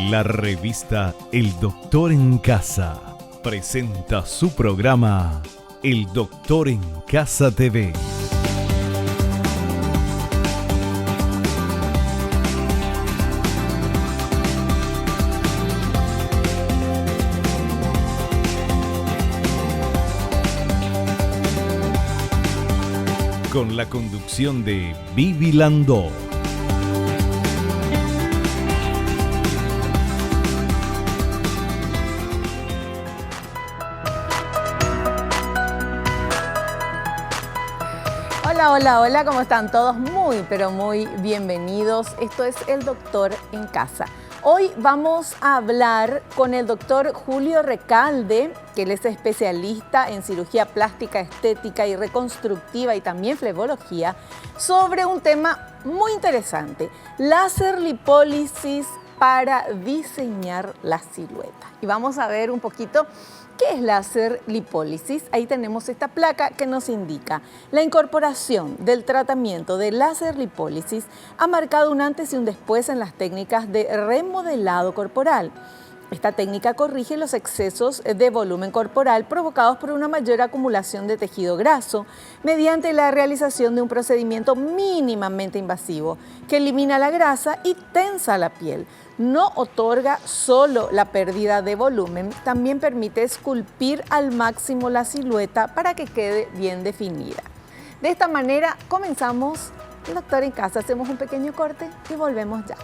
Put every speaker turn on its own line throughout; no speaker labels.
La revista El Doctor en Casa presenta su programa El Doctor en Casa TV. Con la conducción de Vivi Landó.
Hola, ¿cómo están todos? Muy, pero muy bienvenidos. Esto es El Doctor en Casa. Hoy vamos a hablar con el doctor Julio Recalde, que él es especialista en cirugía plástica, estética y reconstructiva y también flebología, sobre un tema muy interesante, láser lipólisis para diseñar la silueta. Y vamos a ver un poquito ¿qué es láser lipólisis? Ahí tenemos esta placa que nos indica la incorporación del tratamiento de láser lipólisis ha marcado un antes y un después en las técnicas de remodelado corporal. Esta técnica corrige los excesos de volumen corporal provocados por una mayor acumulación de tejido graso mediante la realización de un procedimiento mínimamente invasivo que elimina la grasa y tensa la piel. No otorga solo la pérdida de volumen, también permite esculpir al máximo la silueta para que quede bien definida. De esta manera comenzamos El Doctor en Casa. Hacemos un pequeño corte y volvemos ya.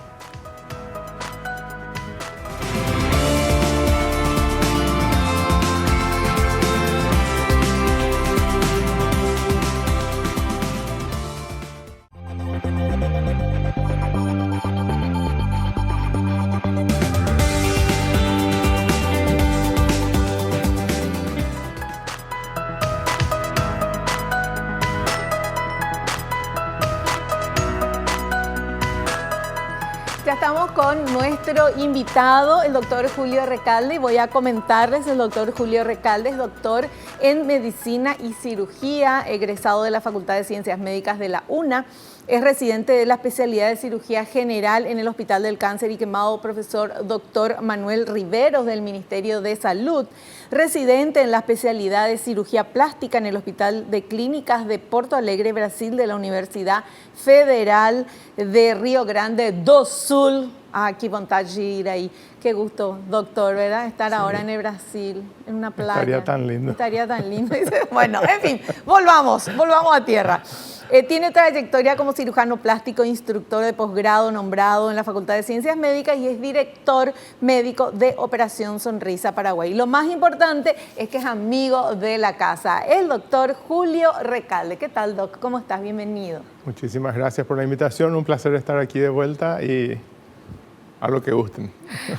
Estamos con nuestro invitado, el doctor Julio Recalde, y voy a comentarles, el doctor Julio Recalde es doctor en Medicina y Cirugía, egresado de la Facultad de Ciencias Médicas de la UNA, es residente de la especialidad de Cirugía General en el Hospital del Cáncer y Quemado, profesor doctor Manuel Riveros del Ministerio de Salud, residente en la especialidad de Cirugía Plástica en el Hospital de Clínicas de Porto Alegre, Brasil, de la Universidad Federal de Río Grande do Sul. Qué vontade de ir ahí. Qué gusto, doctor, ¿verdad? Estar ahora en el Brasil, en una playa.
Estaría tan lindo.
Estaría tan lindo. Bueno, en fin, volvamos a tierra. Tiene trayectoria como cirujano plástico, instructor de posgrado nombrado en la Facultad de Ciencias Médicas y es director médico de Operación Sonrisa Paraguay. Lo más importante es que es amigo de la casa, el doctor Julio Recalde. ¿Qué tal, doc? ¿Cómo estás? Bienvenido.
Muchísimas gracias por la invitación. Un placer estar aquí de vuelta y a lo que gusten.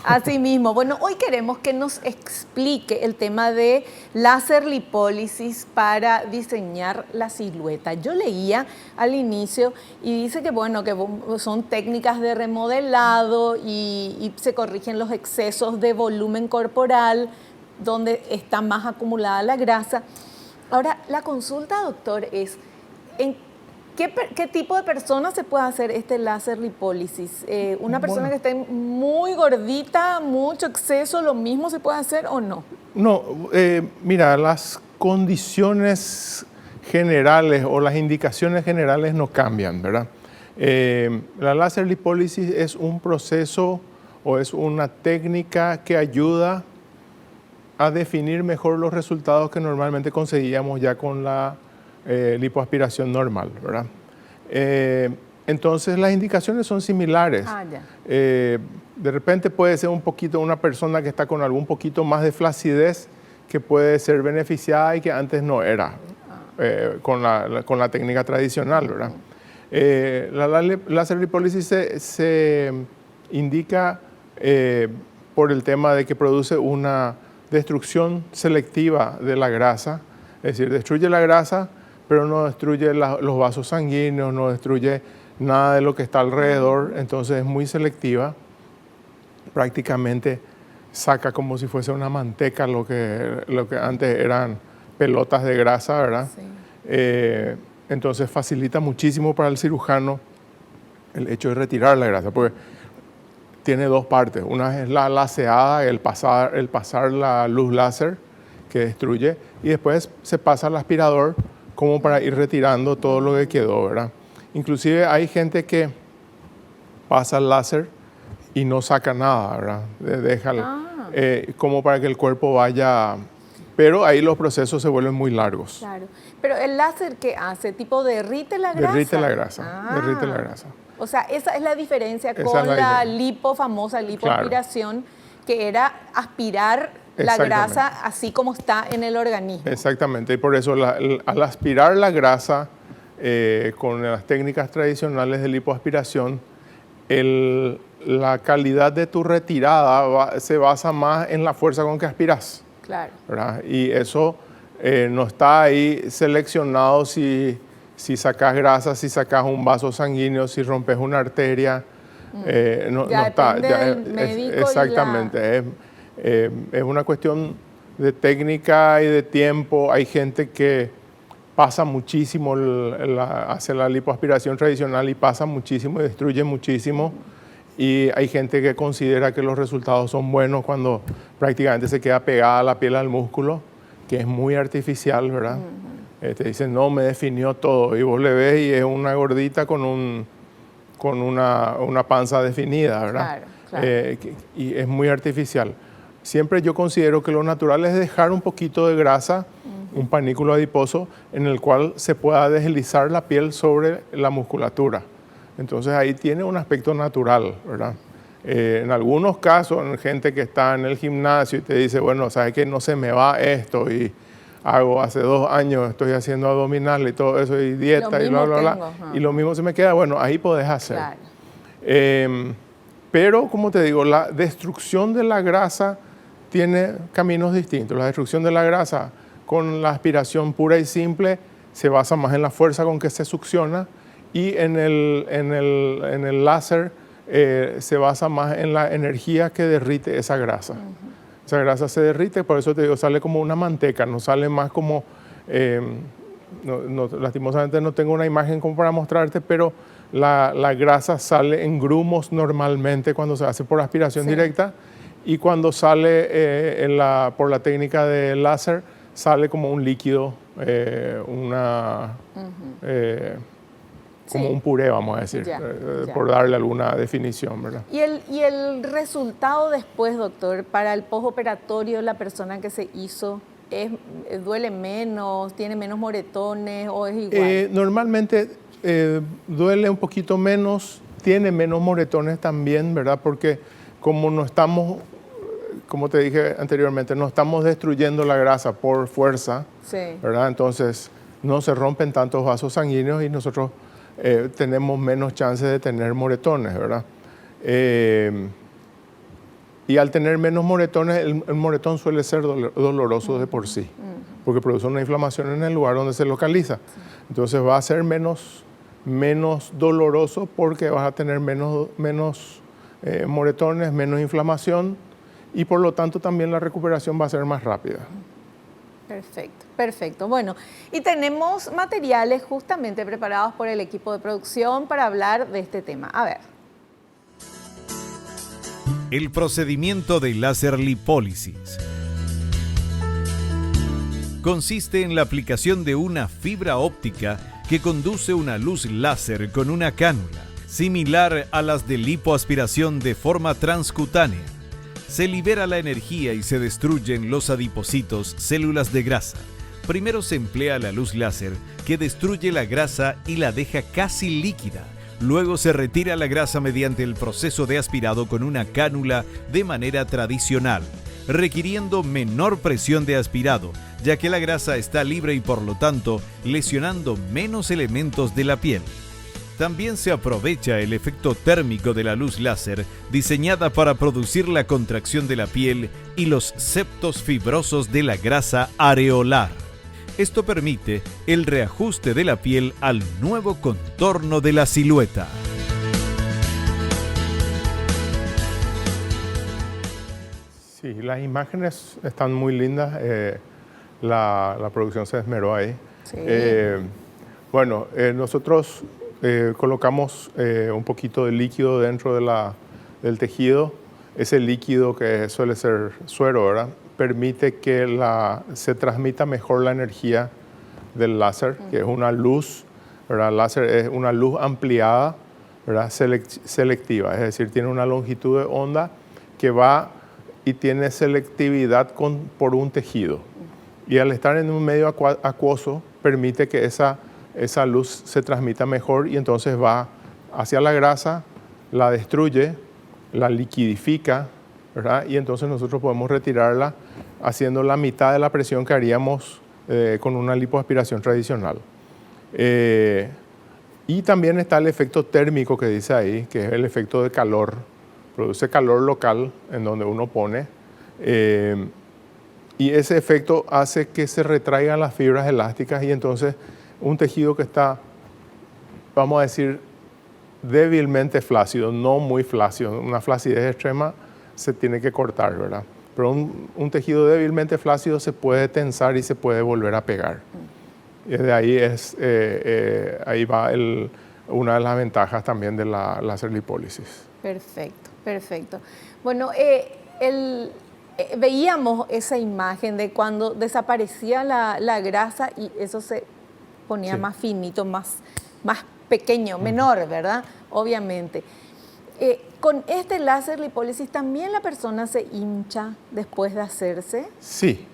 Así mismo. Bueno, hoy queremos que nos explique el tema de láser lipólisis para diseñar la silueta. Yo leía al inicio y dice que, bueno, que son técnicas de remodelado y se corrigen los excesos de volumen corporal donde está más acumulada la grasa. Ahora, la consulta, doctor, es ¿en ¿qué tipo de persona se puede hacer este láser lipólisis? ¿Una persona que esté muy gordita, mucho exceso, lo mismo se puede hacer o no?
No, mira, las condiciones generales o las indicaciones generales no cambian, ¿verdad? La láser lipólisis es un proceso o es una técnica que ayuda a definir mejor los resultados que normalmente conseguíamos ya con la lipoaspiración normal, ¿verdad? Entonces las indicaciones son similares. De repente puede ser un poquito una persona que está con algún poquito más de flacidez que puede ser beneficiada y que antes no era con la técnica tradicional, ¿verdad? La láser lipólisis se indica por el tema de que produce una destrucción selectiva de la grasa, es decir, destruye la grasa pero no destruye los vasos sanguíneos, no destruye nada de lo que está alrededor, entonces es muy selectiva. Prácticamente saca como si fuese una manteca lo que antes eran pelotas de grasa, ¿verdad? Sí. Entonces facilita muchísimo para el cirujano el hecho de retirar la grasa, porque tiene dos partes. Una es la laseada, el pasar la luz láser que destruye, y después se pasa al aspirador como para ir retirando todo lo que quedó, ¿verdad? Inclusive hay gente que pasa el láser y no saca nada, ¿verdad? Deja como para que el cuerpo vaya... Pero ahí los procesos se vuelven muy largos.
Claro. Pero el láser, ¿qué hace? ¿Tipo derrite la grasa?
Derrite la grasa, derrite la grasa.
O sea, esa es la diferencia con la famosa lipoaspiración, claro, que era aspirar la grasa así como está en el organismo.
Exactamente, y por eso al aspirar la grasa con las técnicas tradicionales de lipoaspiración, la calidad de tu retirada se basa más en la fuerza con que aspiras.
Claro.
¿Verdad? Y eso no está ahí seleccionado si sacas grasa, si sacas un vaso sanguíneo, si rompes una arteria. No está.
Del médico
exactamente. Es una cuestión de técnica y de tiempo. Hay gente que pasa muchísimo, hace la lipoaspiración tradicional y pasa muchísimo y destruye muchísimo. Y hay gente que considera que los resultados son buenos cuando prácticamente se queda pegada la piel al músculo, que es muy artificial, ¿verdad? Te dicen, no, me definió todo. Y vos le ves y es una gordita con una panza definida, ¿verdad? Claro. Y es muy artificial. Siempre yo considero que lo natural es dejar un poquito de grasa, un panículo adiposo, en el cual se pueda deslizar la piel sobre la musculatura. Entonces ahí tiene un aspecto natural, ¿verdad? En algunos casos, en gente que está en el gimnasio y te dice, bueno, ¿sabes qué? No se me va esto y hace 2 años estoy haciendo abdominal y todo eso y dieta y bla, bla, bla. Y lo mismo se me queda, bueno, ahí podés hacer. Claro. Pero, como te digo, la destrucción de la grasa tiene caminos distintos. La destrucción de la grasa con la aspiración pura y simple se basa más en la fuerza con que se succiona, y en el láser se basa más en la energía que derrite esa grasa. Esa grasa se derrite, por eso te digo, sale como una manteca, no sale más como... lastimosamente no tengo una imagen como para mostrarte, pero la grasa sale en grumos normalmente cuando se hace por aspiración directa, y cuando sale por la técnica de láser, sale como un líquido, como un puré, vamos a decir, por darle alguna definición, ¿verdad?
¿Y el resultado después, doctor, para el postoperatorio, la persona que se hizo, duele menos, tiene menos moretones o es igual?
Normalmente duele un poquito menos, tiene menos moretones también, ¿verdad? Porque como no estamos, como te dije anteriormente, no estamos destruyendo la grasa por fuerza, ¿verdad? Entonces no se rompen tantos vasos sanguíneos y nosotros tenemos menos chances de tener moretones, ¿verdad? Y al tener menos moretones, el moretón suele ser doloroso de por sí, porque produce una inflamación en el lugar donde se localiza. Entonces va a ser menos doloroso porque vas a tener menos moretones, menos inflamación, y por lo tanto también la recuperación va a ser más rápida.
Perfecto, perfecto. Bueno, y tenemos materiales justamente preparados por el equipo de producción para hablar de este tema. A ver.
El procedimiento de láser lipólisis consiste en la aplicación de una fibra óptica que conduce una luz láser con una cánula, similar a las de lipoaspiración de forma transcutánea. Se libera la energía y se destruyen los adipocitos, células de grasa. Primero se emplea la luz láser, que destruye la grasa y la deja casi líquida. Luego se retira la grasa mediante el proceso de aspirado con una cánula de manera tradicional, requiriendo menor presión de aspirado, ya que la grasa está libre y por lo tanto lesionando menos elementos de la piel. También se aprovecha el efecto térmico de la luz láser, diseñada para producir la contracción de la piel y los septos fibrosos de la grasa areolar. Esto permite el reajuste de la piel al nuevo contorno de la silueta.
Sí, las imágenes están muy lindas. La producción se esmeró ahí. Sí. Nosotros colocamos un poquito de líquido dentro de del tejido. Ese líquido que suele ser suero, ¿verdad?, permite que se transmita mejor la energía del láser, que es una luz, ¿verdad? El láser es una luz ampliada, ¿verdad?, selectiva, es decir, tiene una longitud de onda que va y tiene selectividad por un tejido. Y al estar en un medio acuoso, permite que esa luz se transmita mejor y entonces va hacia la grasa, la destruye, la liquidifica, ¿verdad? Y entonces nosotros podemos retirarla haciendo la mitad de la presión que haríamos con una lipoaspiración tradicional. Y también está el efecto térmico que dice ahí, que es el efecto de calor. Produce calor local en donde uno pone. Y ese efecto hace que se retraigan las fibras elásticas y entonces un tejido que está, vamos a decir, débilmente flácido, no muy flácido, una flacidez extrema se tiene que cortar, ¿verdad? Pero un tejido débilmente flácido se puede tensar y se puede volver a pegar. Y de ahí, ahí va una de las ventajas también de la láser lipólisis.
Perfecto, perfecto. Bueno, veíamos esa imagen de cuando desaparecía la grasa y eso se ponía más finito, más pequeño, menor, ¿verdad? Obviamente. ¿Con este láser lipólisis también la persona se hincha después de hacerse? Sí,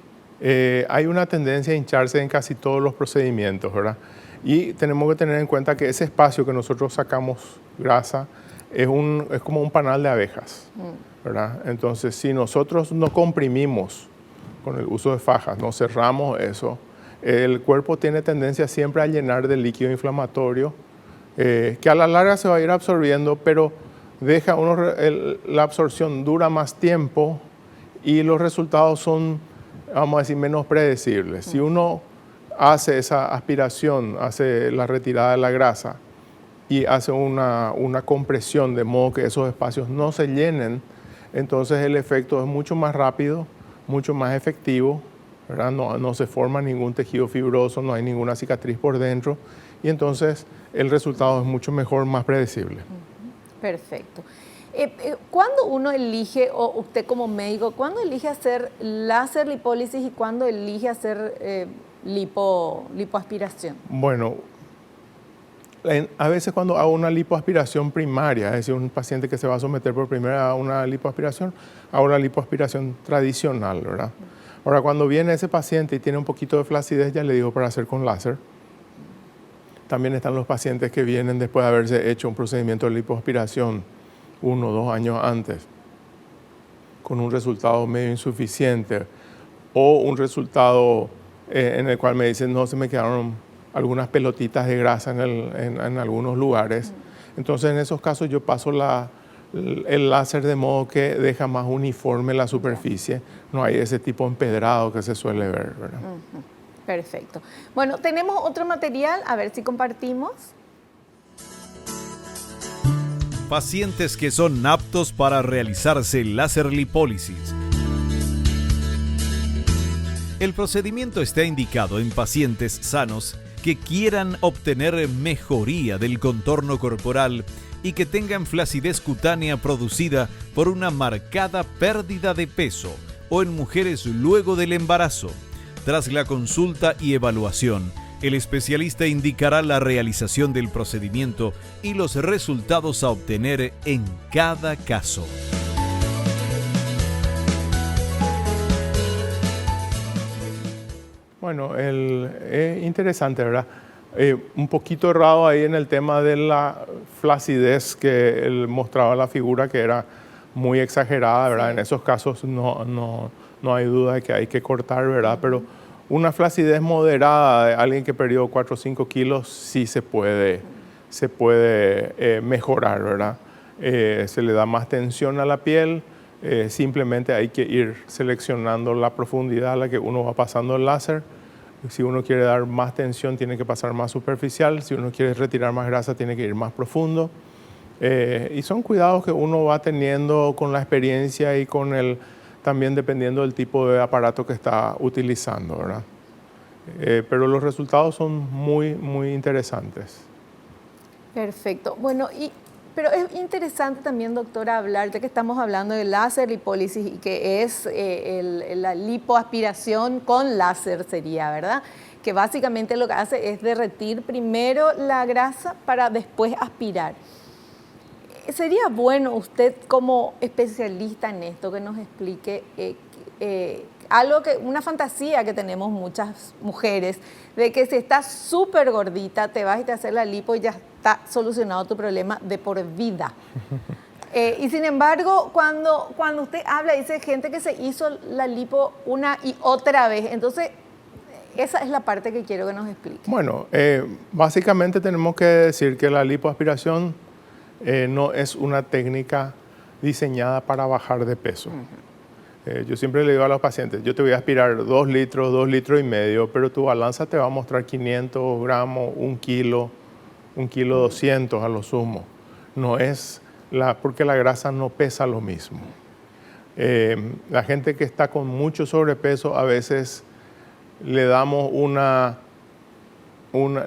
hay una tendencia a hincharse en casi todos los procedimientos, ¿verdad? Y tenemos que tener en cuenta que ese espacio que nosotros sacamos grasa es como un panal de abejas, ¿verdad? Entonces, si nosotros no comprimimos con el uso de fajas, no cerramos eso, el cuerpo tiene tendencia siempre a llenar de líquido inflamatorio, que a la larga se va a ir absorbiendo, pero deja la absorción dura más tiempo y los resultados son, vamos a decir, menos predecibles. Si uno hace esa aspiración, hace la retirada de la grasa y hace una compresión de modo que esos espacios no se llenen, entonces el efecto es mucho más rápido, mucho más efectivo, ¿verdad? No se forma ningún tejido fibroso, no hay ninguna cicatriz por dentro y entonces el resultado es mucho mejor, más predecible.
Perfecto. ¿Cuándo uno elige, o usted como médico, cuándo elige hacer láser lipólisis y cuándo elige hacer lipoaspiración?
Bueno, a veces cuando hago una lipoaspiración primaria, es decir, un paciente que se va a someter por primera vez a una lipoaspiración, hago una lipoaspiración tradicional, ¿verdad? Ahora, cuando viene ese paciente y tiene un poquito de flacidez, ya le digo para hacer con láser. También están los pacientes que vienen después de haberse hecho un procedimiento de lipoaspiración 1 o 2 años antes, con un resultado medio insuficiente o un resultado en el cual me dicen, no, se me quedaron algunas pelotitas de grasa en algunos lugares. Entonces, en esos casos yo paso el láser de modo que deja más uniforme la superficie. No hay ese tipo empedrado que se suele ver, ¿verdad?
Perfecto. Bueno, tenemos otro material, a ver si compartimos.
Pacientes que son aptos para realizarse láser lipólisis. El procedimiento está indicado en pacientes sanos que quieran obtener mejoría del contorno corporal y que tengan flacidez cutánea producida por una marcada pérdida de peso o en mujeres luego del embarazo. Tras la consulta y evaluación, el especialista indicará la realización del procedimiento y los resultados a obtener en cada caso.
Bueno, es interesante, ¿verdad? Un poquito errado ahí en el tema de la flacidez que él mostraba la figura, que era muy exagerada, ¿verdad? Sí. En esos casos no hay duda de que hay que cortar, ¿verdad? Pero una flacidez moderada de alguien que perdió 4 o 5 kilos sí se puede mejorar, ¿verdad? Se le da más tensión a la piel, simplemente hay que ir seleccionando la profundidad a la que uno va pasando el láser. Si uno quiere dar más tensión, tiene que pasar más superficial. Si uno quiere retirar más grasa, tiene que ir más profundo. Y son cuidados que uno va teniendo con la experiencia y también dependiendo del tipo de aparato que está utilizando, ¿verdad? Pero los resultados son muy, muy interesantes.
Perfecto. Bueno, y Pero es interesante también, doctora, hablar, ya que estamos hablando de láser lipólisis y que es la lipoaspiración con láser sería, ¿verdad? Que básicamente lo que hace es derretir primero la grasa para después aspirar. Sería bueno usted como especialista en esto que nos explique una fantasía que tenemos muchas mujeres, de que si estás súper gordita, te vas y te haces la lipo y ya está solucionado tu problema de por vida. Y sin embargo, cuando usted habla, dice gente que se hizo la lipo una y otra vez, entonces esa es la parte que quiero que nos explique.
Bueno, básicamente tenemos que decir que la lipoaspiración no es una técnica diseñada para bajar de peso. Yo siempre le digo a los pacientes, yo te voy a aspirar 2 litros, 2 litros y medio, pero tu balanza te va a mostrar 500 gramos, 1 kilo 200 a lo sumo. No es porque la grasa no pesa lo mismo. La gente que está con mucho sobrepeso, a veces le damos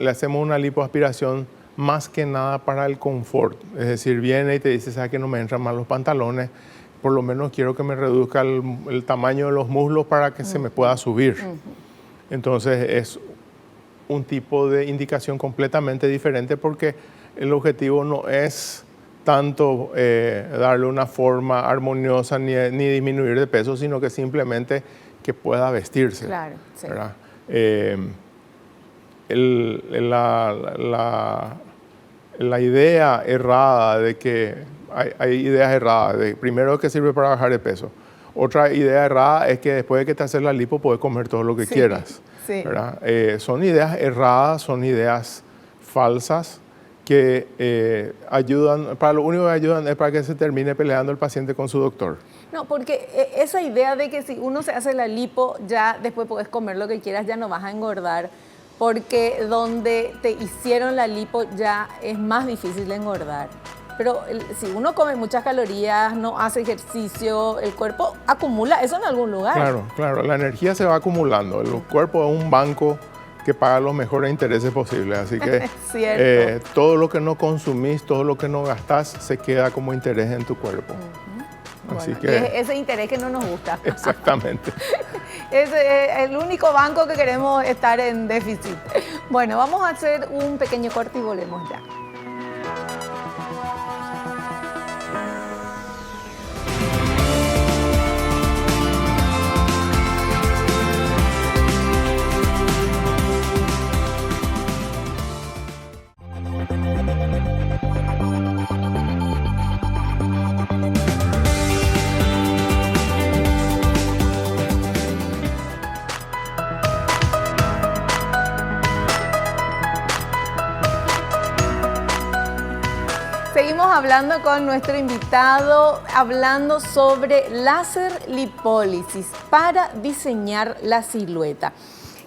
le hacemos una lipoaspiración más que nada para el confort. Es decir, viene y te dice, ¿sabes que no me entran mal los pantalones? Por lo menos quiero que me reduzca el tamaño de los muslos para que se me pueda subir. Entonces es un tipo de indicación completamente diferente porque el objetivo no es tanto darle una forma armoniosa ni disminuir de peso, sino que simplemente que pueda vestirse.
Claro, sí.
La idea errada de que hay ideas erradas, primero que sirve para bajar de peso. Otra idea errada es que después de que te haces la lipo puedes comer todo lo que quieras.
Sí.
Son ideas erradas, son ideas falsas que ayudan, para lo único que ayudan es para que se termine peleando el paciente con su doctor.
No, porque esa idea de que si uno se hace la lipo, ya después puedes comer lo que quieras, ya no vas a engordar, porque donde te hicieron la lipo ya es más difícil de engordar. Pero si uno come muchas calorías, no hace ejercicio, el cuerpo acumula eso en algún lugar.
Claro, la energía se va acumulando. El cuerpo es un banco que paga los mejores intereses posibles. Así que todo lo que no consumís, todo lo que no gastás, se queda como interés en tu cuerpo. Así
Bueno,
que,
y es ese interés que no nos gusta.
Exactamente.
Es el único banco que queremos estar en déficit. Bueno, vamos a hacer un pequeño corte y volvemos ya. Seguimos hablando con nuestro invitado, hablando sobre láser lipólisis para diseñar la silueta.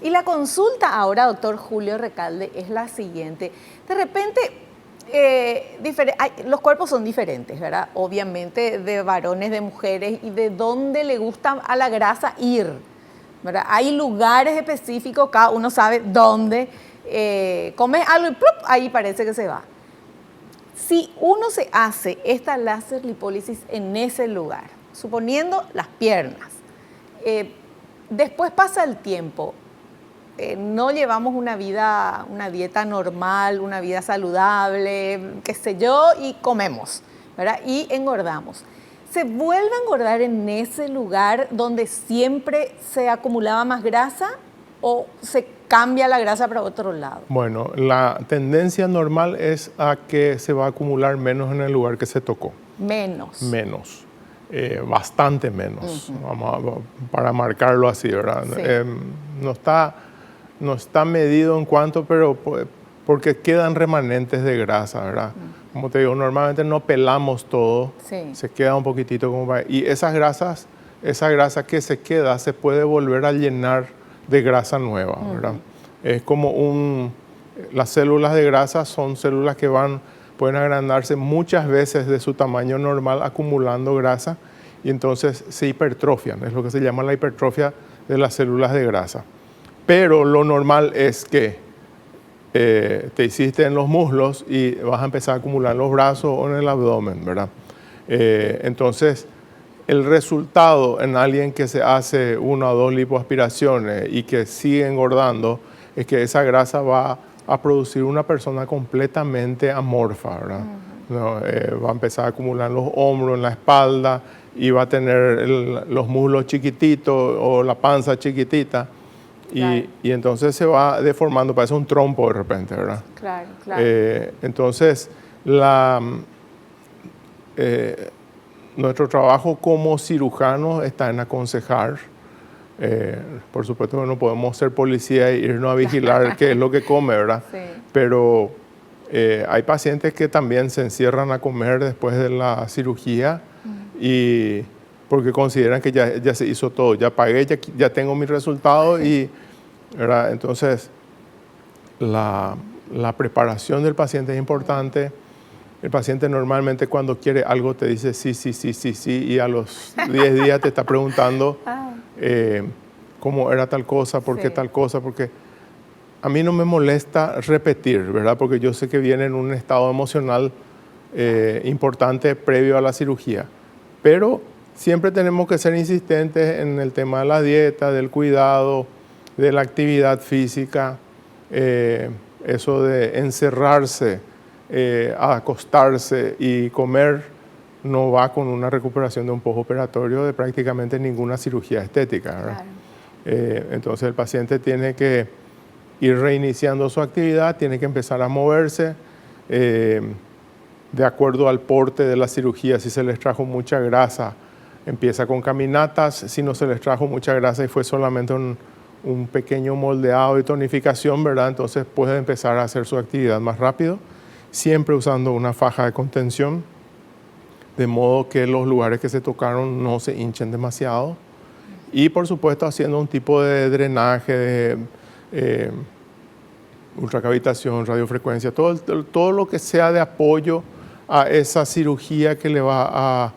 Y la consulta ahora, doctor Julio Recalde, es la siguiente. De repente, los cuerpos son diferentes, ¿verdad? Obviamente, de varones, de mujeres y de dónde le gusta a la grasa ir, ¿verdad? Hay lugares específicos, cada uno sabe dónde. Comes algo y ¡plup! Ahí parece que se va. Si uno se hace esta láser lipólisis en ese lugar, suponiendo las piernas, después pasa el tiempo, no llevamos una dieta normal, una vida saludable, qué sé yo, y comemos, ¿verdad? Y engordamos. ¿Se vuelve a engordar en ese lugar donde siempre se acumulaba más grasa o se cambia la grasa para otro lado? Bueno,
la tendencia normal es a que se va a acumular menos en el lugar que se tocó.
Menos.
Menos. Bastante menos. Para marcarlo así, ¿verdad? Sí. No está medido en cuánto, pero porque quedan remanentes de grasa, ¿verdad? Como te digo, normalmente no pelamos todo. Sí. Se queda un poquitito como para... Y esa grasa que se queda se puede volver a llenar de grasa nueva, ¿verdad? Es como las células de grasa son células que pueden agrandarse muchas veces de su tamaño normal acumulando grasa y entonces se hipertrofian, es lo que se llama la hipertrofia de las células de grasa. Pero lo normal es que te hiciste en los muslos y vas a empezar a acumular en los brazos o en el abdomen, ¿verdad? Entonces, el resultado en alguien que se hace 1 o 2 lipoaspiraciones y que sigue engordando es que esa grasa va a producir una persona completamente amorfa, ¿verdad? ¿No? Va a empezar a acumular en los hombros, en la espalda, y va a tener los muslos chiquititos o la panza chiquitita. Claro. Y entonces se va deformando, parece un trompo de repente, ¿verdad?
Claro, claro.
Entonces, nuestro trabajo como cirujanos está en aconsejar. Por supuesto que no podemos ser policía e irnos a vigilar qué es lo que come, ¿verdad? Sí. Pero hay pacientes que también se encierran a comer después de la cirugía y porque consideran que ya se hizo todo, ya pagué, ya tengo mi resultado, y ¿verdad? Entonces la preparación del paciente es importante. El paciente normalmente cuando quiere algo te dice sí, y a los 10 días te está preguntando cómo era tal cosa, por qué tal cosa, porque a mí no me molesta repetir, ¿verdad? Porque yo sé que viene en un estado emocional importante previo a la cirugía, pero siempre tenemos que ser insistentes en el tema de la dieta, del cuidado, de la actividad física, eso de encerrarse, a acostarse y comer no va con una recuperación de un postoperatorio de prácticamente ninguna cirugía estética, ¿verdad? Claro. Entonces el paciente tiene que ir reiniciando su actividad, tiene que empezar a moverse de acuerdo al porte de la cirugía. Si se les trajo mucha grasa, empieza con caminatas. Si no se les trajo mucha grasa y fue solamente un pequeño moldeado y tonificación, ¿verdad? Entonces puede empezar a hacer su actividad más rápido, siempre usando una faja de contención, de modo que los lugares que se tocaron no se hinchen demasiado. Y por supuesto haciendo un tipo de drenaje, de ultracavitación, radiofrecuencia, todo lo que sea de apoyo a esa cirugía que le va a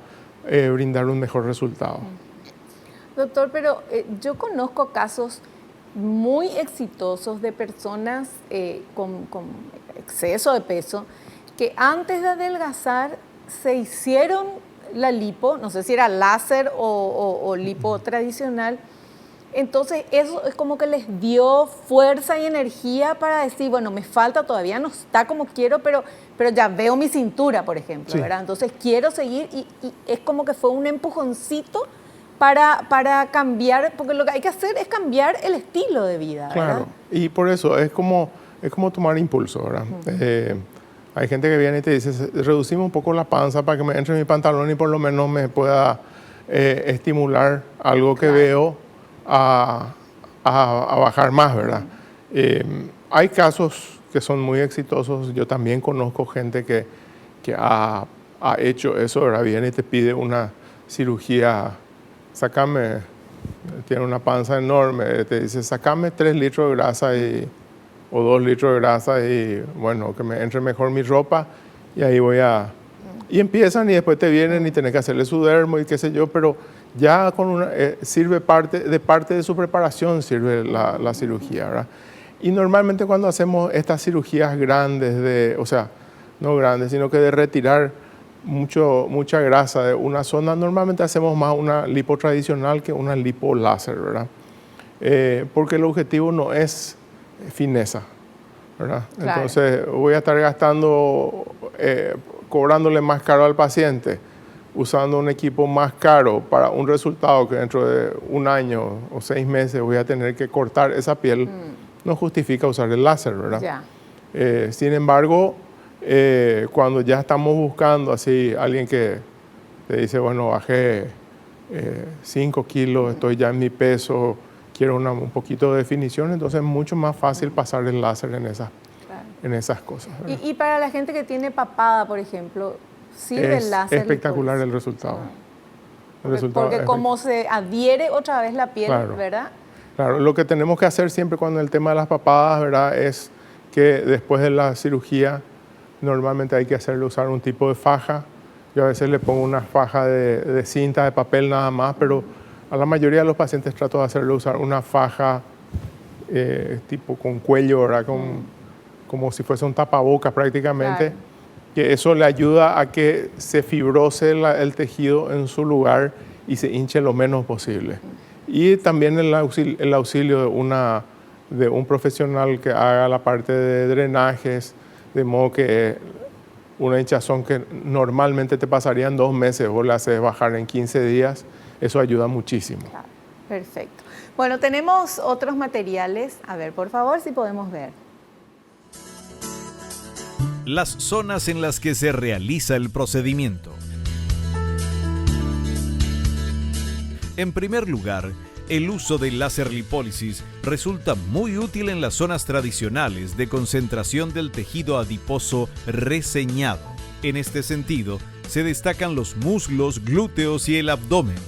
brindar un mejor resultado.
Doctor, pero yo conozco casos muy exitosos de personas con exceso de peso que antes de adelgazar se hicieron la lipo, no sé si era láser o lipo tradicional. Entonces eso es como que les dio fuerza y energía para decir, bueno, me falta, todavía no está como quiero, pero ya veo mi cintura, por ejemplo, sí, ¿verdad? Entonces quiero seguir y es como que fue un empujoncito para cambiar, porque lo que hay que hacer es cambiar el estilo de vida, ¿verdad?
Claro, y por eso es como tomar impulso, ¿verdad? Hay gente que viene y te dice, reducimos un poco la panza para que me entre en mi pantalón y por lo menos me pueda estimular algo que veo a bajar más, ¿verdad? Hay casos que son muy exitosos. Yo también conozco gente que ha hecho eso, ¿verdad? Viene y te pide una cirugía, tiene una panza enorme, te dice, sacame 3 litros de grasa o 2 litros de grasa y bueno, que me entre mejor mi ropa y ahí voy a... Y empiezan y después te vienen y tenés que hacerle su dermo y qué sé yo, pero ya con sirve parte de su preparación, sirve la cirugía, ¿verdad? Y normalmente cuando hacemos estas cirugías grandes, o sea, no grandes, sino que de retirar mucha grasa de una zona, normalmente hacemos más una lipo tradicional que una lipo láser, ¿verdad? Porque el objetivo no es fineza, ¿verdad? Claro. Entonces voy a estar gastando, cobrándole más caro al paciente, usando un equipo más caro para un resultado que dentro de 1 año o 6 meses voy a tener que cortar esa piel, no justifica usar el láser, ¿verdad? Yeah. Sin embargo, cuando ya estamos buscando así alguien que te dice, bueno, bajé 5 kilos, estoy ya en mi peso, quiero un poquito de definición, entonces es mucho más fácil pasar el láser en esas cosas.
Y para la gente que tiene papada, por ejemplo, ¿sirve el láser?
Es espectacular el resultado.
Porque como se adhiere otra vez la piel, claro, ¿verdad?
Claro, lo que tenemos que hacer siempre cuando el tema de las papadas, ¿verdad?, es que después de la cirugía normalmente hay que hacerle usar un tipo de faja. Yo a veces le pongo una faja de cinta de papel nada más, pero a la mayoría de los pacientes trato de hacerle usar una faja tipo con cuello, ¿verdad?, como si fuese un tapabocas prácticamente, que eso le ayuda a que se fibrose el tejido en su lugar y se hinche lo menos posible. Y también el auxilio de un profesional que haga la parte de drenajes, de modo que una hinchazón que normalmente te pasaría en 2 meses, vos la haces bajar en 15 días, eso ayuda muchísimo.
Claro, perfecto. Bueno, tenemos otros materiales. A ver, por favor, si podemos ver.
Las zonas en las que se realiza el procedimiento. En primer lugar, el uso del láser lipólisis resulta muy útil en las zonas tradicionales de concentración del tejido adiposo reseñado. En este sentido, se destacan los muslos, glúteos y el abdomen.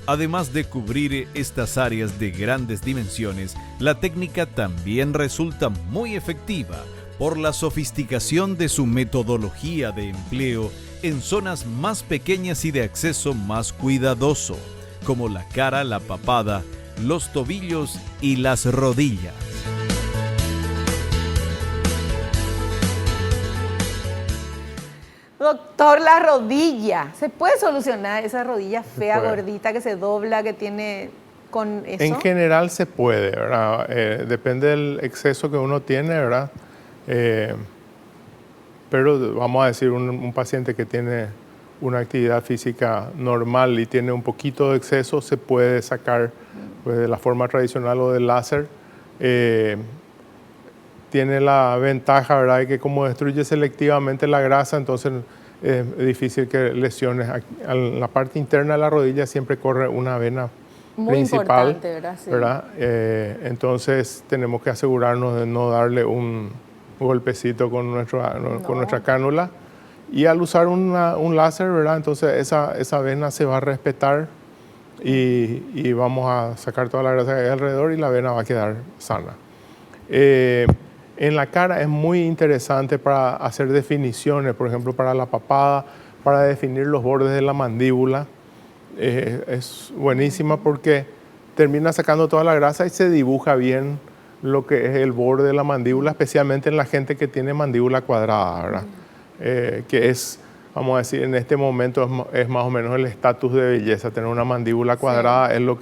Además de cubrir estas áreas de grandes dimensiones, la técnica también resulta muy efectiva por la sofisticación de su metodología de empleo en zonas más pequeñas y de acceso más cuidadoso, como la cara, la papada, los tobillos y las rodillas.
Doctor, la rodilla. ¿Se puede solucionar esa rodilla fea, gordita, que se dobla, que tiene con eso?
En general se puede, ¿verdad? Depende del exceso que uno tiene, ¿verdad? Pero vamos a decir, un paciente que tiene una actividad física normal y tiene un poquito de exceso, se puede sacar pues, de la forma tradicional o del láser. Tiene la ventaja, ¿verdad?, de que como destruye selectivamente la grasa, entonces es difícil que lesiones. En la parte interna de la rodilla siempre corre una vena
muy
principal,
importante, ¿verdad? Sí.
¿verdad? Entonces tenemos que asegurarnos de no darle un golpecito con nuestra cánula. Y al usar un láser, ¿verdad?, entonces esa vena se va a respetar y vamos a sacar toda la grasa que hay alrededor y la vena va a quedar sana. En la cara es muy interesante para hacer definiciones, por ejemplo, para la papada, para definir los bordes de la mandíbula. Es buenísima porque termina sacando toda la grasa y se dibuja bien lo que es el borde de la mandíbula, especialmente en la gente que tiene mandíbula cuadrada, ¿verdad? Que es, vamos a decir, en este momento es más o menos el estatus de belleza. Tener una mandíbula cuadrada es lo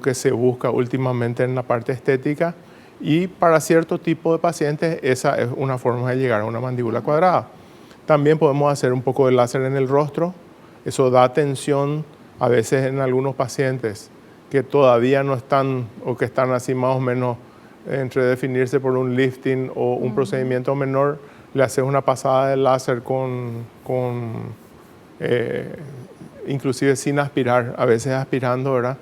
que se busca últimamente en la parte estética. Y para cierto tipo de pacientes esa es una forma de llegar a una mandíbula cuadrada. También podemos hacer un poco de láser en el rostro. Eso da atención a veces en algunos pacientes que todavía no están o que están así más o menos entre definirse por un lifting o un procedimiento menor. Le haces una pasada de láser inclusive sin aspirar, a veces aspirando, ¿verdad?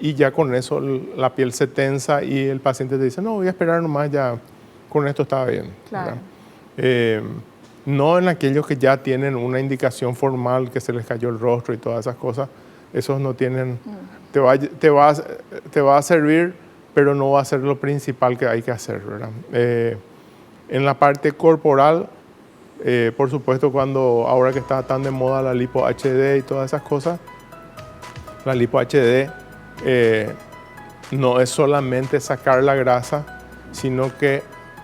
Y ya con eso la piel se tensa y el paciente te dice, no, voy a esperar nomás, ya con esto está bien.
Claro.
No en aquellos que ya tienen una indicación formal, que se les cayó el rostro y todas esas cosas, esos no tienen, te va a servir, pero no va a ser lo principal que hay que hacer, ¿verdad? En la parte corporal, por supuesto, ahora que está tan de moda la lipo HD y todas esas cosas, la lipo HD no es solamente sacar la grasa, sino que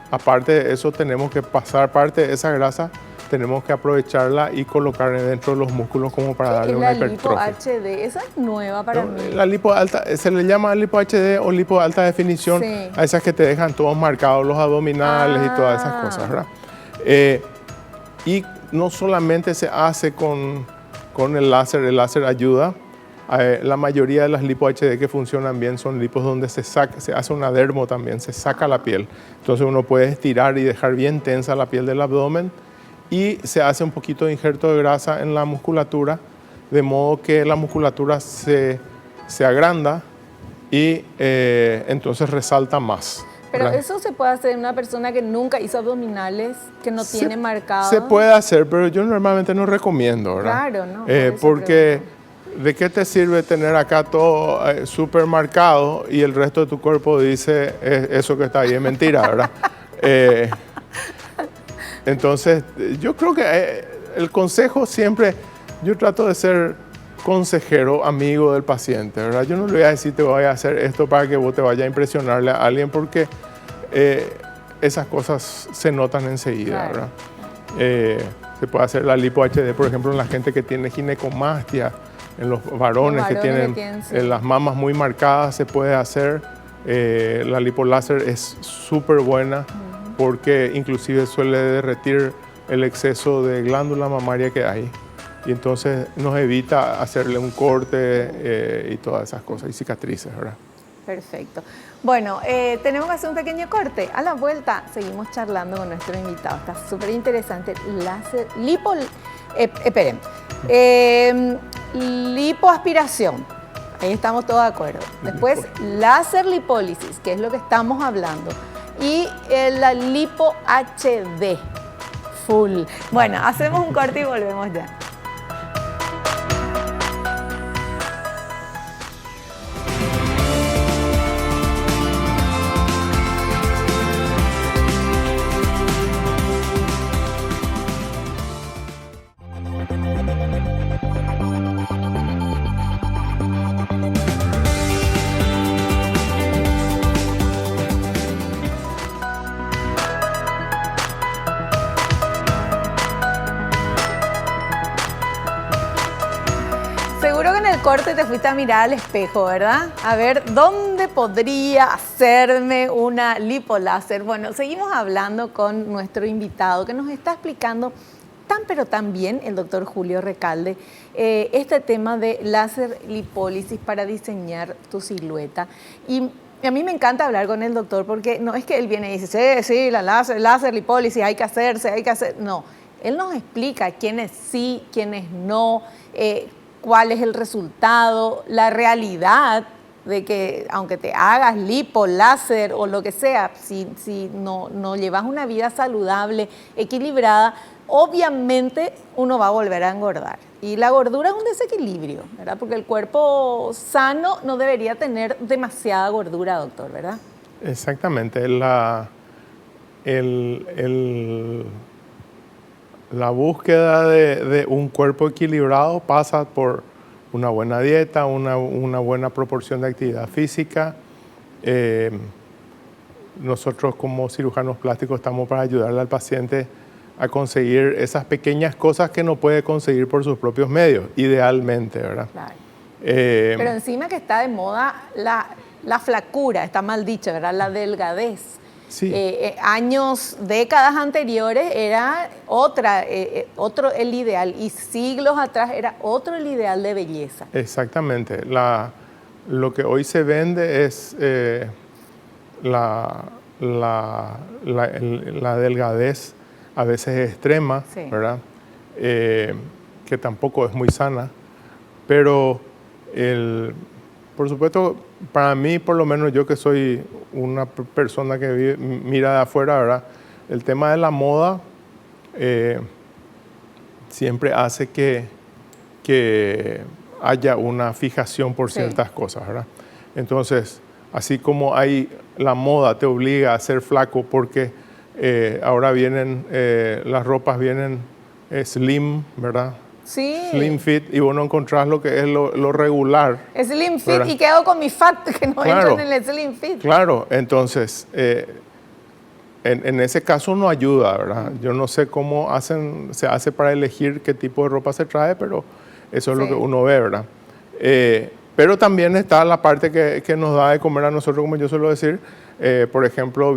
aparte de eso tenemos que pasar parte de esa grasa, tenemos que aprovecharla y colocarla dentro de los músculos como para darle una hipertrofia.
La lipo HD, esa es nueva para mí.
La lipo alta, se le llama lipo HD o lipo de alta definición, a esas que te dejan todos marcados los abdominales y todas esas cosas, ¿verdad? Y no solamente se hace con el láser ayuda. La mayoría de las lipo HD que funcionan bien son lipos donde se hace una dermo también, se saca la piel. Entonces uno puede estirar y dejar bien tensa la piel del abdomen y se hace un poquito de injerto de grasa en la musculatura, de modo que la musculatura se agranda y entonces resalta más.
Pero eso se puede hacer en una persona que nunca hizo abdominales, que no tiene marcado.
Se puede hacer, pero yo normalmente no recomiendo, ¿verdad?
Claro, ¿no?
Porque ¿de qué te sirve tener acá todo súper marcado y el resto de tu cuerpo dice eso que está ahí es mentira, ¿verdad? Entonces, yo creo que el consejo siempre, yo trato de ser consejero, amigo del paciente, ¿verdad? Yo no le voy a decir te voy a hacer esto para que vos te vayas a impresionarle a alguien porque esas cosas se notan enseguida,
Claro.
¿verdad? Se puede hacer la lipo HD, por ejemplo, en la gente que tiene ginecomastia, en los varones que tienen
sí.
las mamas muy marcadas, se puede hacer. La lipo láser es súper buena porque inclusive suele derretir el exceso de glándula mamaria que hay. Y entonces nos evita hacerle un corte y todas esas cosas, y cicatrices, ¿verdad?
Perfecto. Bueno, tenemos que hacer un pequeño corte. A la vuelta seguimos charlando con nuestro invitado. Está súper interesante. Láser, esperen. Lipoaspiración. Ahí estamos todos de acuerdo. Después, láser lipólisis, que es lo que estamos hablando. Y la lipo HD. Full. Bueno, hacemos un corte y volvemos ya. Seguro que en el corte te fuiste a mirar al espejo, ¿verdad? A ver, ¿dónde podría hacerme una lipoláser? Bueno, seguimos hablando con nuestro invitado que nos está explicando pero tan bien, el doctor Julio Recalde, este tema de láser lipólisis para diseñar tu silueta. Y a mí me encanta hablar con el doctor porque no es que él viene y dice, sí, la láser lipólisis hay que hacer. No, él nos explica quiénes sí, quiénes no, cuál es el resultado, la realidad de que aunque te hagas lipo, láser o lo que sea, si no llevas una vida saludable, equilibrada, obviamente uno va a volver a engordar. Y la gordura es un desequilibrio, ¿verdad? Porque el cuerpo sano no debería tener demasiada gordura, doctor, ¿verdad?
Exactamente. La búsqueda de un cuerpo equilibrado pasa por una buena dieta, una buena proporción de actividad física. Nosotros como cirujanos plásticos estamos para ayudarle al paciente a conseguir esas pequeñas cosas que no puede conseguir por sus propios medios, idealmente, ¿verdad?
Claro. Pero encima que está de moda la flacura, está mal dicho, ¿verdad? La delgadez.
Sí.
Décadas anteriores era otro el ideal, y siglos atrás era otro el ideal de belleza.
Exactamente. Lo que hoy se vende es la delgadez, a veces extrema, sí, ¿verdad? Que tampoco es muy sana, pero por supuesto, para mí, por lo menos yo que soy una persona que mira de afuera, ¿verdad? El tema de la moda siempre hace que haya una fijación por ciertas cosas, ¿verdad? Entonces, así como la moda te obliga a ser flaco porque ahora las ropas vienen slim, ¿verdad?
Sí.
Slim fit, y vos no encontrás lo que es lo regular.
Slim fit,
¿verdad?
Y quedo con mi fat que no
claro,
entro en el slim fit.
Claro, entonces, en ese caso no ayuda, ¿verdad? Yo no sé cómo se hace para elegir qué tipo de ropa se trae, pero eso es lo que uno ve, ¿verdad? Pero también está la parte que nos da de comer a nosotros, como yo suelo decir. Por ejemplo,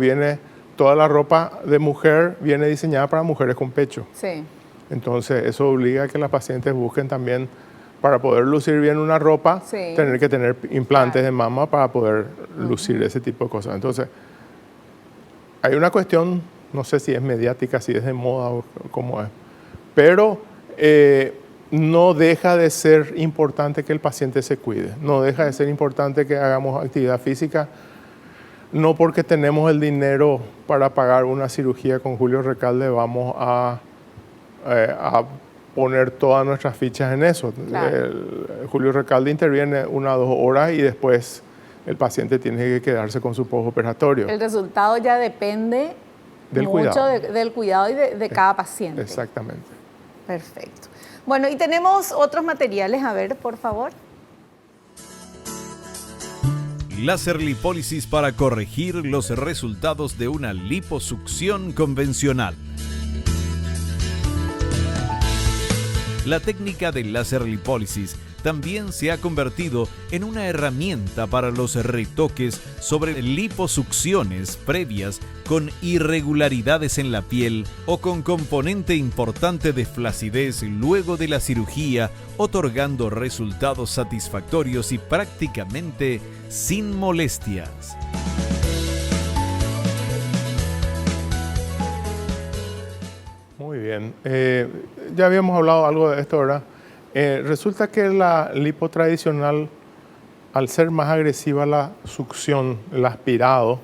toda la ropa de mujer viene diseñada para mujeres con pecho.
Sí.
Entonces, eso obliga a que las pacientes busquen también, para poder lucir bien una ropa, tener que tener implantes de mama para poder lucir ese tipo de cosas. Entonces, hay una cuestión, no sé si es mediática, si es de moda o cómo es, pero no deja de ser importante que el paciente se cuide, no deja de ser importante que hagamos actividad física. No porque tenemos el dinero para pagar una cirugía con Julio Recalde vamos a poner todas nuestras fichas en eso. Claro. Julio Recalde interviene 1 o 2 horas y después el paciente tiene que quedarse con su postoperatorio.
El resultado ya depende mucho del cuidado y de cada paciente.
Exactamente.
Perfecto. Bueno, y tenemos otros materiales, a ver, por favor.
láser lipólisis para corregir los resultados de una liposucción convencional. La técnica de láser lipólisis también se ha convertido en una herramienta para los retoques sobre liposucciones previas con irregularidades en la piel o con componente importante de flacidez luego de la cirugía, otorgando resultados satisfactorios y prácticamente sin molestias.
Muy bien. Ya habíamos hablado algo de esto, ¿verdad? Resulta que la lipo tradicional, al ser más agresiva la succión, el aspirado,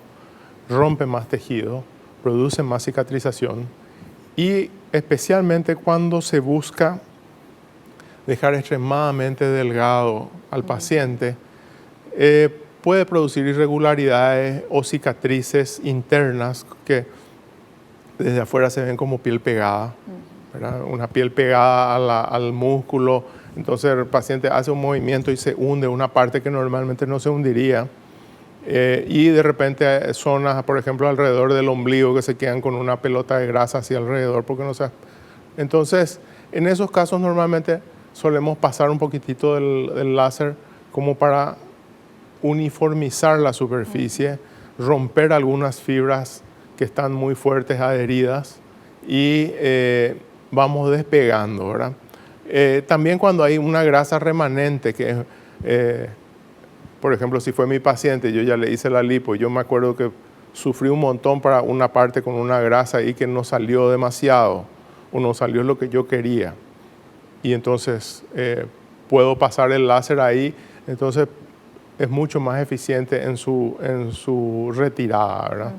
rompe más tejido, produce más cicatrización y especialmente cuando se busca dejar extremadamente delgado al paciente, puede producir irregularidades o cicatrices internas que desde afuera se ven como piel pegada, ¿verdad? Una piel pegada al músculo, entonces el paciente hace un movimiento y se hunde una parte que normalmente no se hundiría. Y de repente zonas, por ejemplo, alrededor del ombligo que se quedan con una pelota de grasa hacia alrededor, porque no se... Entonces, en esos casos normalmente solemos pasar un poquitito del láser como para uniformizar la superficie, romper algunas fibras que están muy fuertes, adheridas, y vamos despegando, ¿verdad? También cuando hay una grasa remanente, que por ejemplo, si fue mi paciente, yo ya le hice la lipo, yo me acuerdo que sufrí un montón para una parte con una grasa ahí que no salió demasiado, o no salió lo que yo quería. Y entonces puedo pasar el láser ahí, entonces es mucho más eficiente en su retirada, ¿verdad?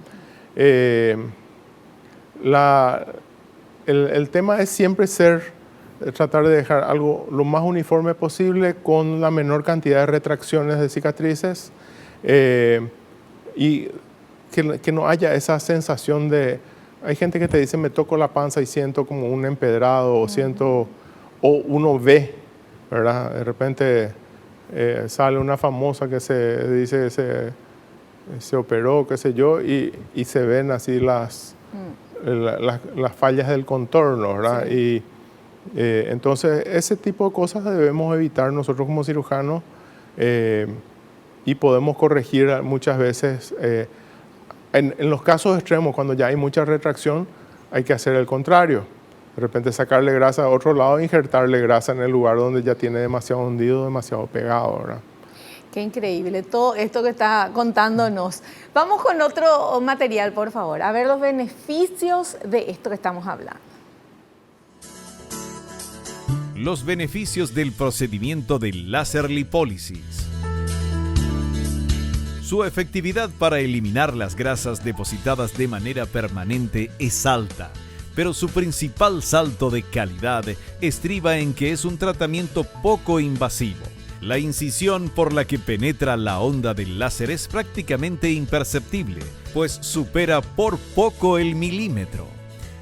El tema es siempre tratar de dejar algo lo más uniforme posible con la menor cantidad de retracciones de cicatrices y que no haya esa sensación de... Hay gente que te dice, me toco la panza y siento como un empedrado o uno ve, ¿verdad? De repente sale una famosa que se dice se operó, qué sé yo, y se ven así las fallas del contorno, ¿verdad?
Sí.
Entonces, ese tipo de cosas debemos evitar nosotros como cirujanos y podemos corregir muchas veces. En los casos extremos, cuando ya hay mucha retracción, hay que hacer el contrario. De repente sacarle grasa a otro lado e injertarle grasa en el lugar donde ya tiene demasiado hundido, demasiado pegado, ¿verdad?
Qué increíble todo esto que está contándonos. Vamos con otro material, por favor, a ver los beneficios de esto que estamos hablando.
Los beneficios del procedimiento de láser lipólisis. Su efectividad para eliminar las grasas depositadas de manera permanente es alta, pero su principal salto de calidad estriba en que es un tratamiento poco invasivo. La incisión por la que penetra la onda del láser es prácticamente imperceptible, pues supera por poco el milímetro.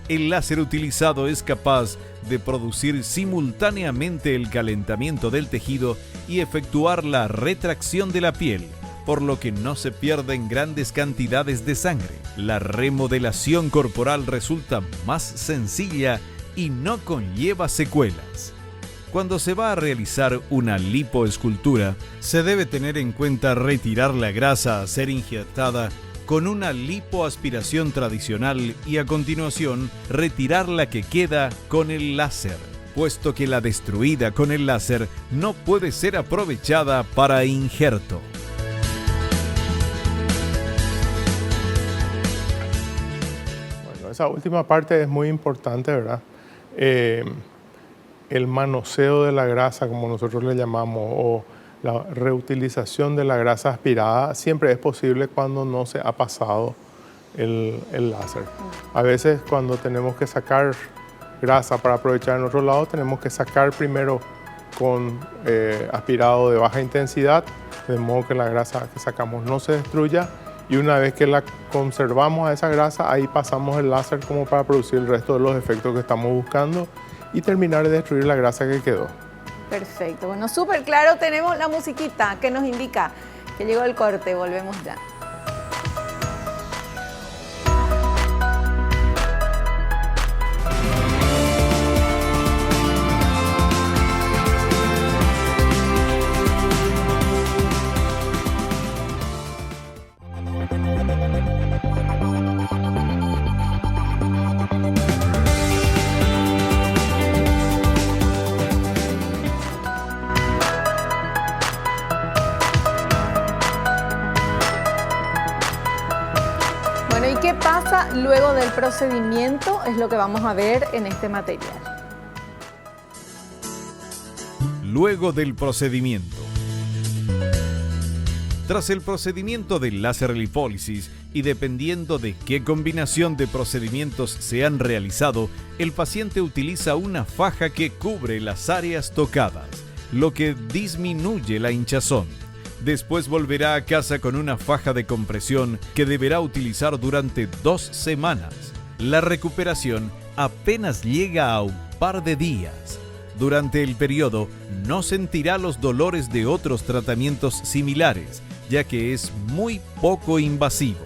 El láser utilizado es capaz de producir simultáneamente el calentamiento del tejido y efectuar la retracción de la piel, por lo que no se pierden grandes cantidades de sangre. La remodelación corporal resulta más sencilla y no conlleva secuelas. Cuando se va a realizar una lipoescultura, se debe tener en cuenta retirar la grasa a ser injertada con una lipoaspiración tradicional y a continuación retirar la que queda con el láser, puesto que la destruida con el láser no puede ser aprovechada para injerto.
Bueno, esa última parte es muy importante, ¿verdad? El manoseo de la grasa, como nosotros le llamamos, o la reutilización de la grasa aspirada, siempre es posible cuando no se ha pasado el láser. A veces cuando tenemos que sacar grasa para aprovechar en otro lado, tenemos que sacar primero con aspirado de baja intensidad, de modo que la grasa que sacamos no se destruya, y una vez que la conservamos a esa grasa, ahí pasamos el láser como para producir el resto de los efectos que estamos buscando y terminar de destruir la grasa que quedó.
Perfecto, bueno, súper claro, tenemos la musiquita que nos indica Que llegó el corte, volvemos ya. ¿Qué pasa luego del procedimiento? Es lo que vamos a ver en este material.
Luego del procedimiento. Tras el procedimiento de láser lipólisis y dependiendo de qué combinación de procedimientos se han realizado, el paciente utiliza una faja que cubre las áreas tocadas, lo que disminuye la hinchazón. Después volverá a casa con una faja de compresión que deberá utilizar durante 2 semanas. La recuperación apenas llega a un par de días. Durante el periodo no sentirá los dolores de otros tratamientos similares, ya que es muy poco invasivo.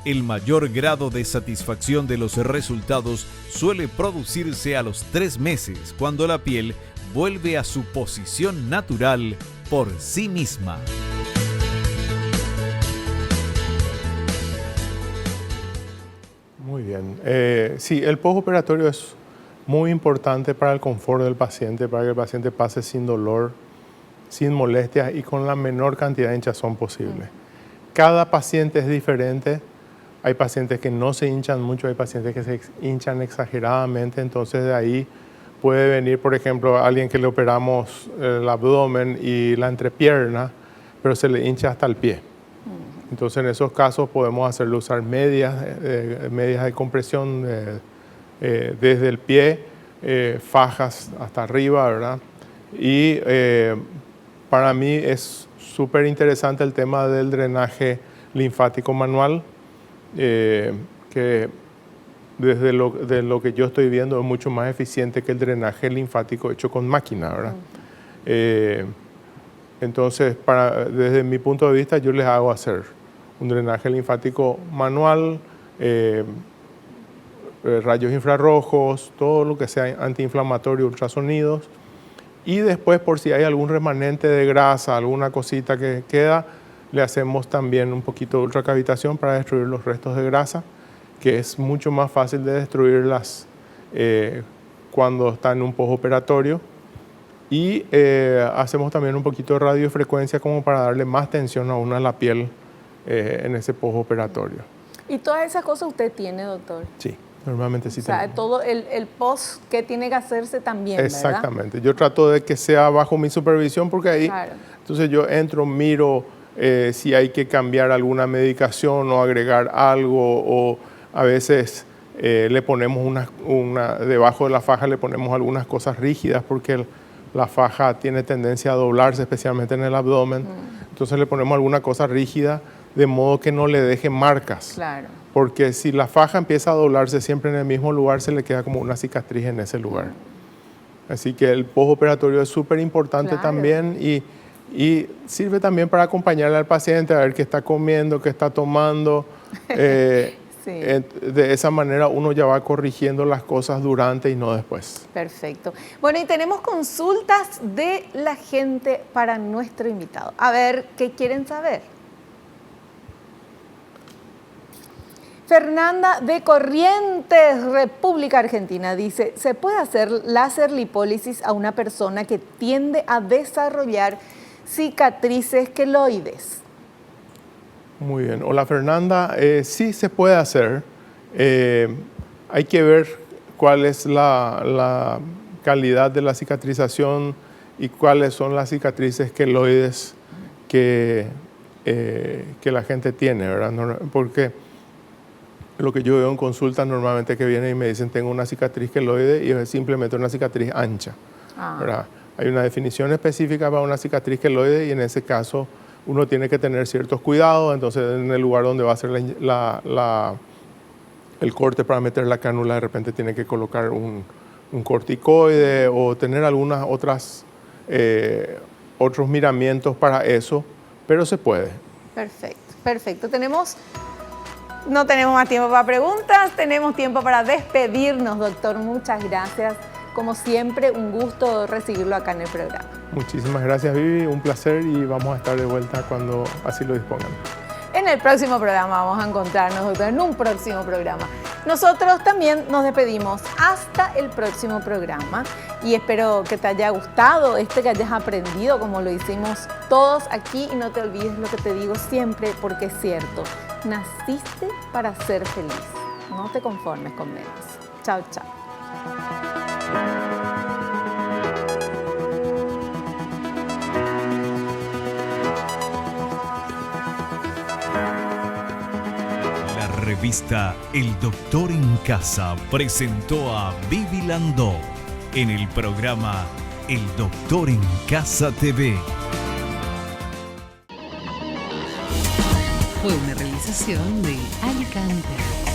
El mayor grado de satisfacción de los resultados suele producirse a los 3 meses, cuando la piel vuelve a su posición natural por sí misma.
Muy bien. Sí, el postoperatorio es muy importante para el confort del paciente, para que el paciente pase sin dolor, sin molestias y con la menor cantidad de hinchazón posible. Cada paciente es diferente. Hay pacientes que no se hinchan mucho, hay pacientes que se hinchan exageradamente, entonces de ahí puede venir, por ejemplo, alguien que le operamos el abdomen y la entrepierna, pero se le hincha hasta el pie. Entonces, en esos casos podemos hacerle usar medias de compresión desde el pie, fajas hasta arriba, ¿verdad? Y para mí es súper interesante el tema del drenaje linfático manual, que desde lo que yo estoy viendo es mucho más eficiente que el drenaje linfático hecho con máquina, ¿verdad? Entonces, desde mi punto de vista, yo les hago hacer un drenaje linfático manual, rayos infrarrojos, todo lo que sea antiinflamatorio, ultrasonidos. Y después, por si hay algún remanente de grasa, alguna cosita que queda, le hacemos también un poquito de ultracavitación para destruir los restos de grasa, que es mucho más fácil de destruirlas cuando está en un postoperatorio. Y hacemos también un poquito de radiofrecuencia como para darle más tensión aún a la piel en ese postoperatorio.
¿Y todas esas cosas usted tiene, doctor?
Sí, normalmente sí.
O sea, todo el post que tiene que hacerse también,
exactamente.
¿verdad?
Yo trato de que sea bajo mi supervisión porque ahí, claro. Entonces yo entro, miro si hay que cambiar alguna medicación o agregar algo, o a veces le ponemos debajo de la faja le ponemos algunas cosas rígidas porque la faja tiene tendencia a doblarse, especialmente en el abdomen. Entonces le ponemos alguna cosa rígida de modo que no le deje marcas. Claro. Porque si la faja empieza a doblarse siempre en el mismo lugar, se le queda como una cicatriz en ese lugar. Así que el postoperatorio es súper importante, claro, también y sirve también para acompañarle al paciente a ver qué está comiendo, qué está tomando. Sí. De esa manera uno ya va corrigiendo las cosas durante y no después.
Perfecto. Bueno, y tenemos consultas de la gente para nuestro invitado. A ver, ¿qué quieren saber? Fernanda de Corrientes, República Argentina, dice, ¿se puede hacer láser lipólisis a una persona que tiende a desarrollar cicatrices queloides?
Muy bien. Hola Fernanda, sí se puede hacer. Hay que ver cuál es la calidad de la cicatrización y cuáles son las cicatrices queloides que la gente tiene, ¿verdad? Porque lo que yo veo en consulta normalmente que vienen y me dicen tengo una cicatriz queloide y es simplemente una cicatriz ancha, ¿verdad? Hay una definición específica para una cicatriz queloide y en ese caso uno tiene que tener ciertos cuidados. Entonces en el lugar donde va a ser el corte para meter la cánula, de repente tiene que colocar un corticoide o tener algunas otros miramientos para eso, pero se puede.
Perfecto. No tenemos más tiempo para preguntas, tenemos tiempo para despedirnos, doctor. Muchas gracias. Como siempre, un gusto recibirlo acá en el programa.
Muchísimas gracias, Vivi. Un placer y vamos a estar de vuelta cuando así lo dispongan.
En el próximo programa vamos a encontrarnos, doctor, en un próximo programa. Nosotros también nos despedimos hasta el próximo programa y espero que te haya gustado, que hayas aprendido como lo hicimos todos aquí y no te olvides lo que te digo siempre porque es cierto, naciste para ser feliz, no te conformes con menos. Chao.
La revista El Doctor en Casa presentó a Vivi Landó en el programa El Doctor en Casa TV.
Fue una realización de Alicante.